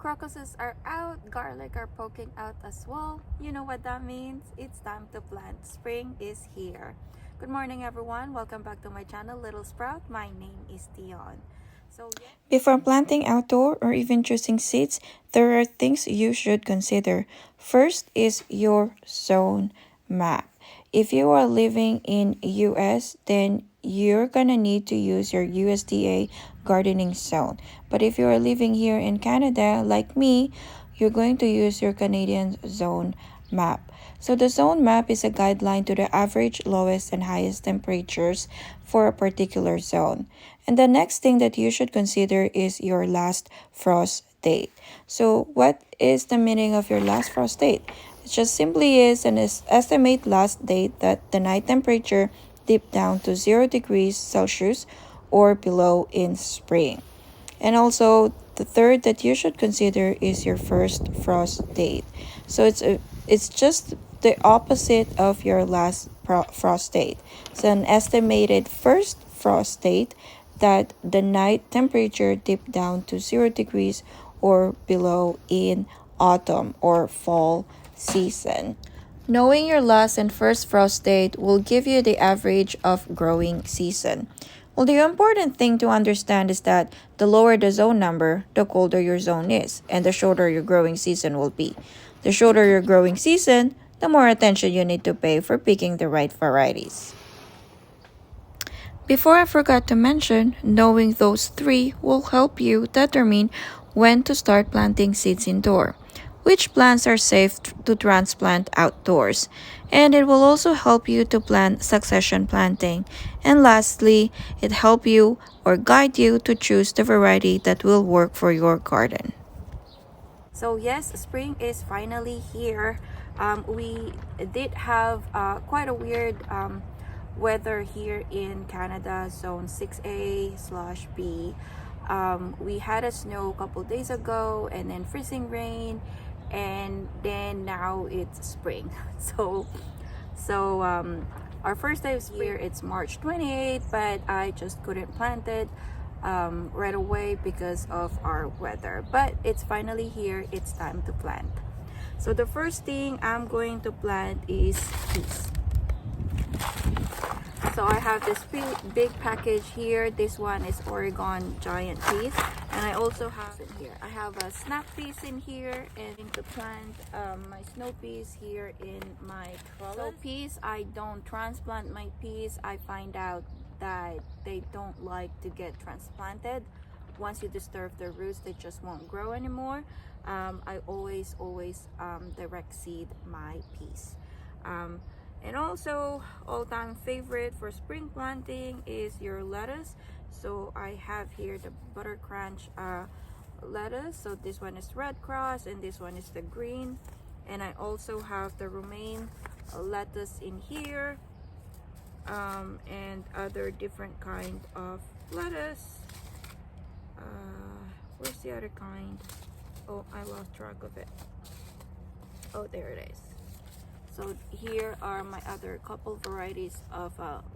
crocuses are out, garlic are poking out as well. You know what that means? It's time to plant. Spring is here. Good morning, everyone. Welcome back to my channel, Little Sprout. My name is Dion. Before planting outdoor or even choosing seeds, there are things you should consider. First is your zone map. If you are living in US, then you're gonna need to use your USDA gardening zone. But if you are living here in Canada, like me, you're going to use your Canadian zone map. So the zone map is a guideline to the average lowest and highest temperatures for a particular zone. And the next thing that you should consider is your last frost date. So what is the meaning of your last frost date? It just simply is an estimate last date that the night temperature dipped down to 0 degrees Celsius or below in spring. And also the third that you should consider is your first frost date. So it's just the opposite of your last frost date. So an estimated first frost date that the night temperature dipped down to 0 degrees or below in autumn or fall season. Knowing your last and first frost date will give you the average of growing season. Well, the important thing to understand is that the lower the zone number, the colder your zone is, and the shorter your growing season will be. The shorter your growing season, the more attention you need to pay for picking the right varieties. Before I forgot to mention, knowing those three will help you determine when to start planting seeds indoor, which plants are safe to transplant outdoors, and it will also help you to plan succession planting. And lastly, it help you or guide you to choose the variety that will work for your garden. So yes, spring is finally here. We did have quite a weird weather here in Canada, zone 6A/B. We had a snow a couple days ago and then freezing rain, and then now it's spring. So our first day of spring, it's March 28th, but I just couldn't plant it right away because of our weather. But it's finally here. It's time to plant. So the first thing I'm going to plant is peas. So I have this big package here. This one is Oregon giant peas, and I also have it here. I have a snap peas in here, and to plant my snow peas here in my trellis. So peas, I don't transplant my peas. I find out that they don't like to get transplanted. Once you disturb their roots, they just won't grow anymore. I always direct seed my peas. And also, all-time favorite for spring planting is your lettuce. So I have here the butter crunch lettuce. So this one is red cross and this one is the green. And I also have the romaine lettuce in here, and other different kind of lettuce. Where's the other kind? Oh, I lost track of it. Oh, there it is. So here are my other couple varieties of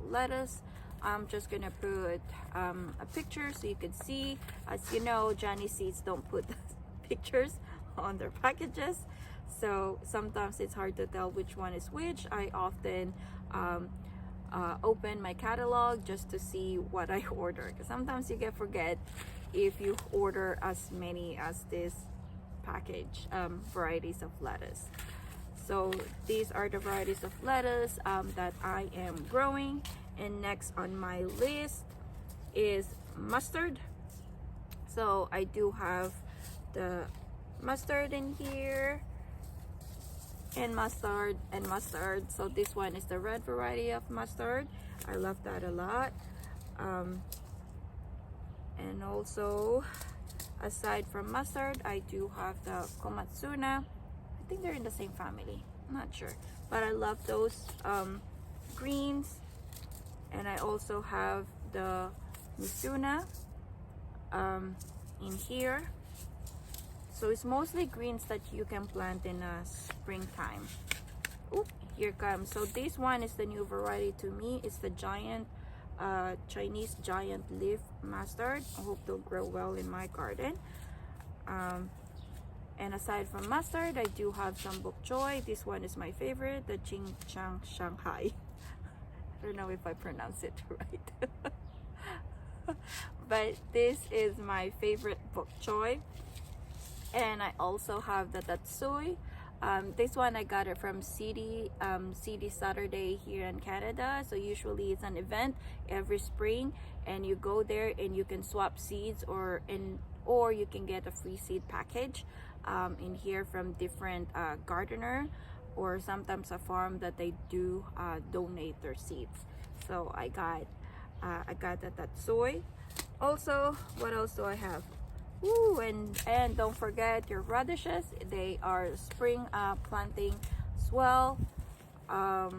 lettuce. I'm just gonna put a picture so you can see. As you know, Johnny Seeds don't put pictures on their packages, so sometimes it's hard to tell which one is which. I often open my catalog just to see what I order, because sometimes you get forget if you order as many as this package varieties of lettuce. So these are the varieties of lettuce that I am growing. And next on my list is mustard. So I do have the mustard in here, and mustard. So this one is the red variety of mustard. I love that a lot. And also, aside from mustard, I do have the komatsuna. I think they're in the same family, I'm not sure, but I love those greens. And I also have the misuna in here. So it's mostly greens that you can plant in springtime. Oop, here comes. So this one is the new variety to me. It's the giant Chinese giant leaf mustard. I hope they'll grow well in my garden. And aside from mustard, I do have some bok choy. This one is my favorite, the Ching Chang Shanghai. I don't know if I pronounce it right. But this is my favorite bok choy. And I also have the tatsui. This one I got it from CD Saturday here in Canada. So usually it's an event every spring, and you go there and you can swap seeds, or you can get a free seed package in here from different gardener, or sometimes a farm that they do donate their seeds. So I got the tatsui. Also, what else do I have? Ooh, and don't forget your radishes. They are spring planting as well. Oh,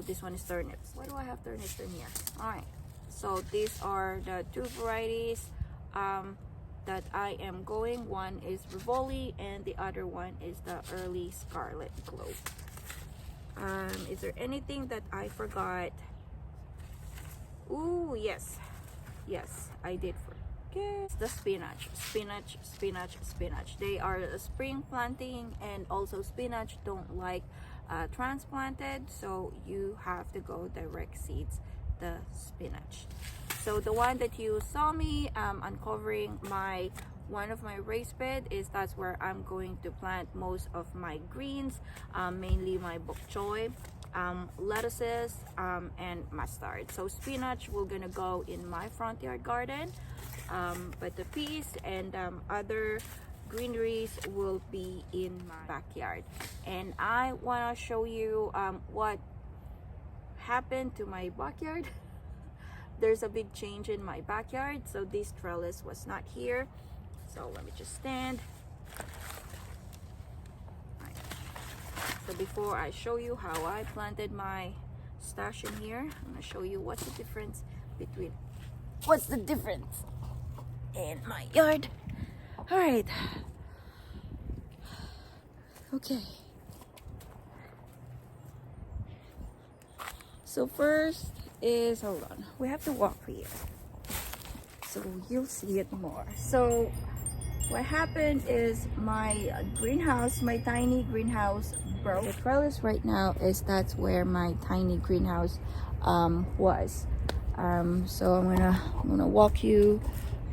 this one is turnips. Why do I have turnips in here? All right, so these are the two varieties that I am going. One is Rivoli and the other one is the early Scarlet Glow. Is there anything that I forgot? Ooh, yes, I did forget the spinach. They are a spring planting, and also spinach don't like transplanted, so you have to go direct seeds the spinach. So the one that you saw me uncovering one of my raised bed that's where I'm going to plant most of my greens, mainly my bok choy, lettuces, and mustard. So spinach will gonna go in my front yard garden, but the peas and other greeneries will be in my backyard. And I want to show you what happened to my backyard. There's a big change in my backyard. So this trellis was not here, so let me just stand. So before I show you how I planted my stash in here, I'm gonna show you what's the difference in my yard. All right, okay, so first is, hold on, we have to walk here so you'll see it more. So what happened is my greenhouse, my tiny greenhouse, broke. The trellis right now that's where my tiny greenhouse was. So I'm gonna walk you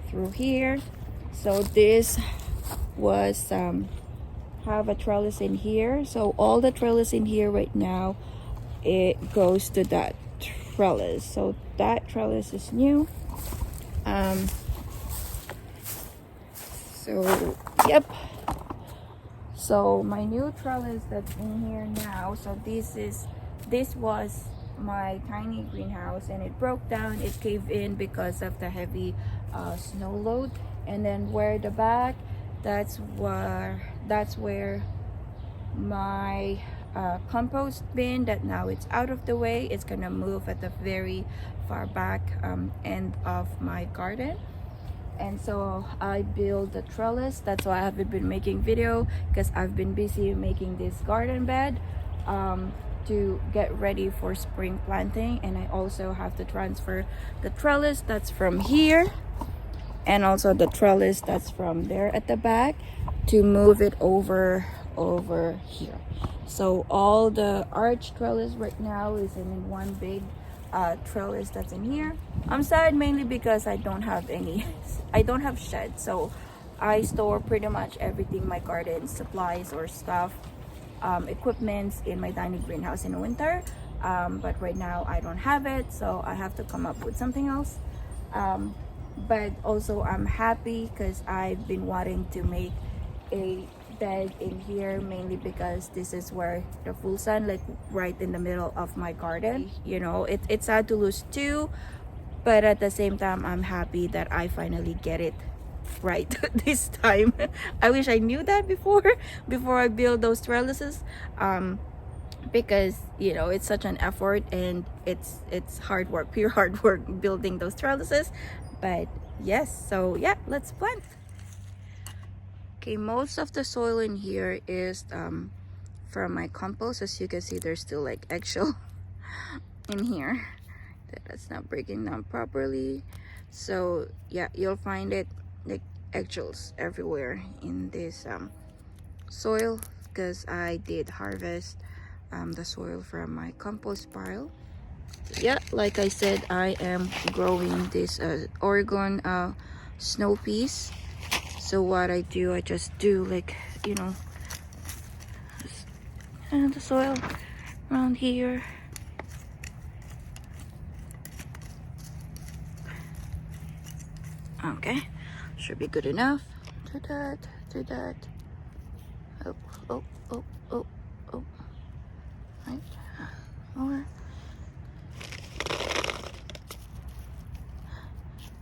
through here. So this was have a trellis in here. So all the trellis in here right now, it goes to that trellis. So that trellis is new. So yep, so my new trellis that's in here now, so this was my tiny greenhouse, and it broke down, it caved in because of the heavy snow load. And then where the back, that's where my compost bin, that now it's out of the way, it's gonna move at the very far back end of my garden. And so I built the trellis. That's why I haven't been making video, because I've been busy making this garden bed to get ready for spring planting. And I also have to transfer the trellis that's from here, and also the trellis that's from there at the back, to move it over here. So all the arch trellis right now is in one big trellis that's in here. I'm sad mainly because I don't have sheds, so I store pretty much everything, my garden supplies or stuff, equipments, in my tiny greenhouse in the winter. But right now I don't have it, so I have to come up with something else. But also I'm happy because I've been wanting to make a bed in here, mainly because this is where the full sun, like right in the middle of my garden. You know, it's sad to lose two, but at the same time I'm happy that I finally get it right this time. I wish I knew that before I build those trellises, because you know, it's such an effort, and it's hard work, pure hard work, building those trellises. But yes, so yeah, let's plant. Okay, most of the soil in here is from my compost. As you can see, there's still like eggshell in here that's not breaking down properly. So yeah, you'll find it like eggshells everywhere in this soil, because I did harvest the soil from my compost pile. Yeah, like I said, I am growing this Oregon snow peas. So what I do, I just do like, you know, and the soil around here. Okay, should be good enough. Do that, do that. Oh, oh, oh, oh, oh. Right, more.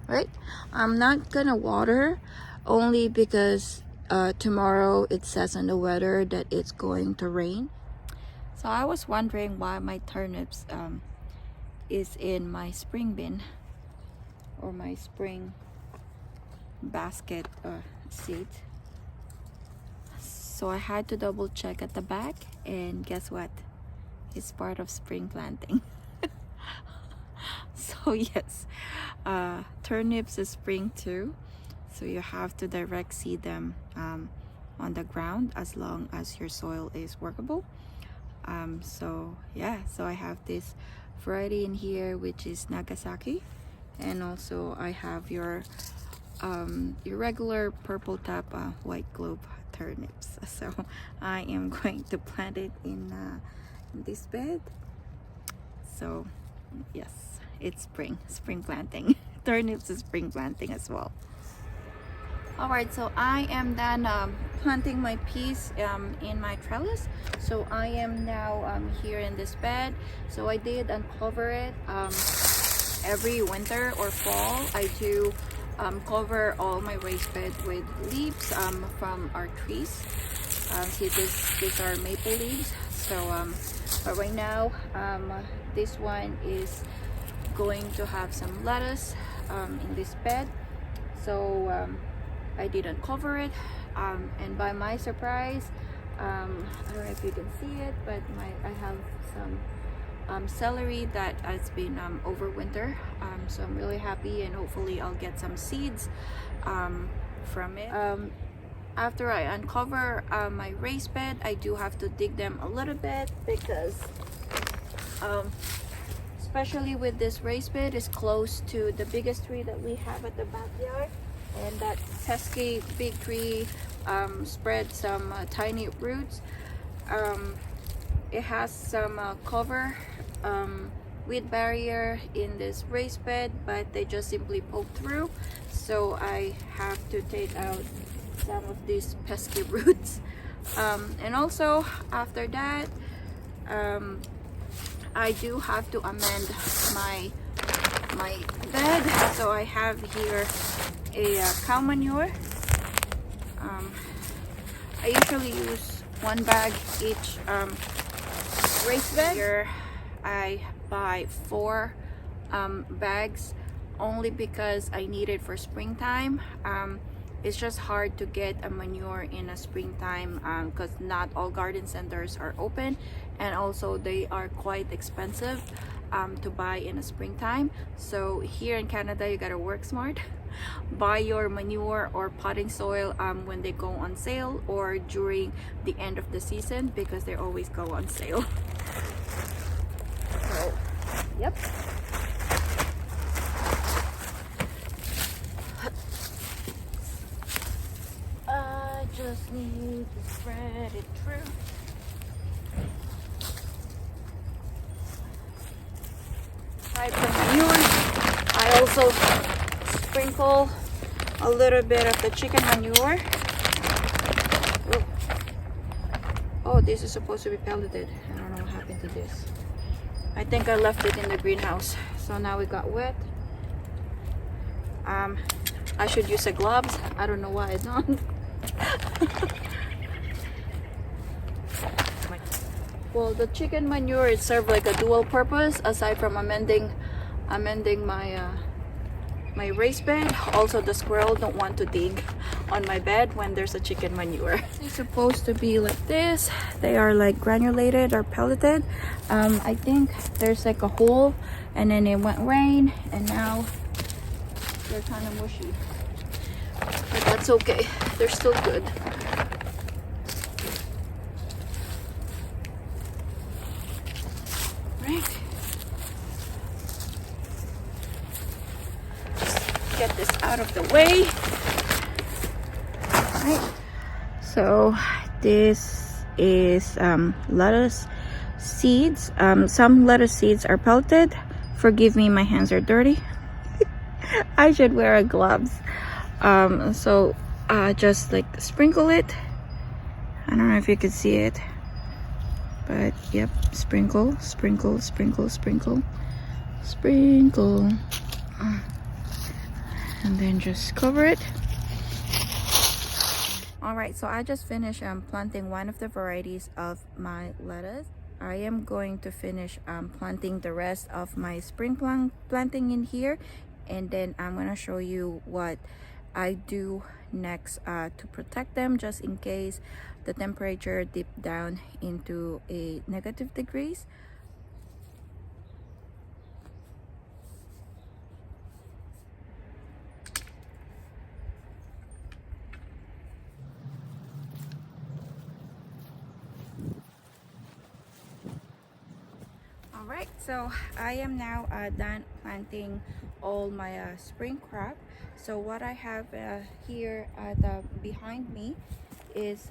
Right, I'm not gonna water only because tomorrow it says in the weather that it's going to rain. So I was wondering why my turnips is in my spring bin or my spring basket seed. So I had to double check at the back, and guess what? It's part of spring planting. So yes, turnips is spring too, so you have to direct seed them on the ground as long as your soil is workable. So yeah, so I have this variety in here which is Nagasaki, and also I have your regular purple top white globe turnips. So I am going to plant it in this bed. So yes, it's spring planting. Turnips is spring planting as well. Alright, so I am done planting my peas in my trellis. So I am now here in this bed. So I did uncover it every winter or fall. I do cover all my raised bed with leaves from our trees. See, these are maple leaves. So but right now this one is going to have some lettuce in this bed. So I didn't cover it, and by my surprise, I don't know if you can see it, but I have some celery that has been over winter. So I'm really happy, and hopefully I'll get some seeds from it. After I uncover my raised bed, I do have to dig them a little bit because especially with this raised bed is close to the biggest tree that we have at the backyard, and that pesky big tree spread some tiny roots. It has some cover weed barrier in this raised bed, but they just simply poke through, so I have to take out some of these pesky roots. And also after that I do have to amend my bed. So I have here a cow manure. I usually use 1 bag each raised bed. Here I buy 4 bags only because I need it for springtime. It's just hard to get a manure in a springtime because not all garden centers are open, and also they are quite expensive to buy in a springtime. So here in Canada, you gotta work smart. Buy your manure or potting soil when they go on sale or during the end of the season, because they always go on sale. So, yep. I just need to spread it through. Aside from manure, I also sprinkle a little bit of the chicken manure. Oh, this is supposed to be pelleted. I don't know what happened to this. I think I left it in the greenhouse, so now it got wet. I should use a gloves. I don't know why I don't. Well, the chicken manure it served like a dual purpose. Aside from amending my my raised bed, also the squirrel don't want to dig on my bed when there's a chicken manure. It's supposed to be like this. They are like granulated or pelleted. I think there's like a hole, and then it went rain, and now they're kind of mushy. But that's okay. They're still good. Right. Just get this out of the way. Right. So this is lettuce seeds. Some lettuce seeds are pelted. Forgive me, my hands are dirty. I should wear a gloves. So just like sprinkle it. I don't know if you can see it, but yep, sprinkle, sprinkle, sprinkle, sprinkle, sprinkle, and then just cover it. All right, so I just finished planting one of the varieties of my lettuce. I am going to finish planting the rest of my spring planting in here, and then I'm gonna show you what I do next to protect them, just in case the temperature dip down into a negative degrees. All right, so I am now done planting all my spring crop. So what I have here behind me is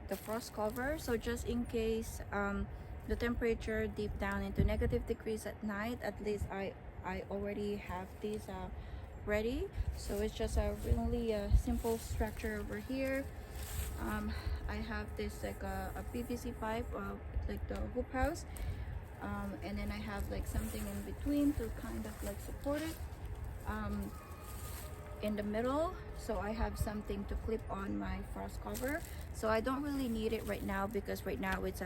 the frost cover. So just in case the temperature deep down into negative degrees at night, at least I already have these ready. So it's just a really simple structure over here. I have this like a PVC pipe, like the hoop house. And then I have like something in between to kind of like support it in the middle, so I have something to clip on my frost cover. So I don't really need it right now because right now it's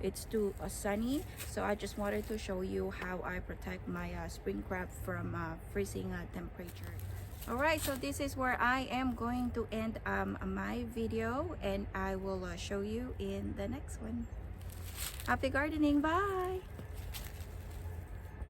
it's too sunny. So I just wanted to show you how I protect my spring crop from freezing temperature. All right, so this is where I am going to end my video, and I will show you in the next one. Happy gardening, bye.